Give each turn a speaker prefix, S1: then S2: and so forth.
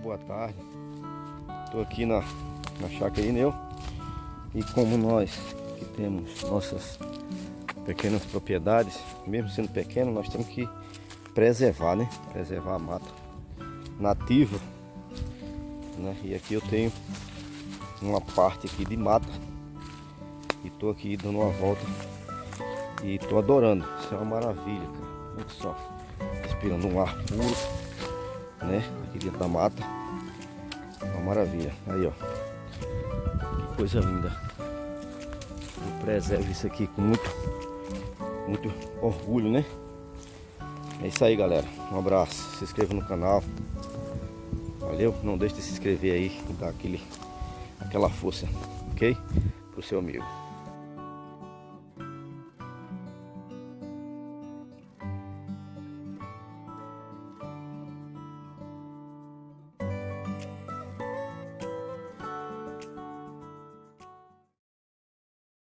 S1: boa tarde. Estou aqui na chácara Ineu. E como nós que temos nossas pequenas propriedades, mesmo sendo pequeno, nós temos que preservar, né? Preservar a mata nativa, né? E aqui eu tenho uma parte aqui de mata e tô aqui dando uma volta e tô adorando. Isso é uma maravilha, cara. Olha só, respirando um ar puro, né? Aqui dentro da mata, uma maravilha. Aí, ó, que coisa linda. Eu preservo isso aqui com muito orgulho, né? É isso aí, galera. Um abraço. Se inscreva no canal. Valeu? Não deixe de se inscrever aí e dar aquela força, ok? Pro seu amigo.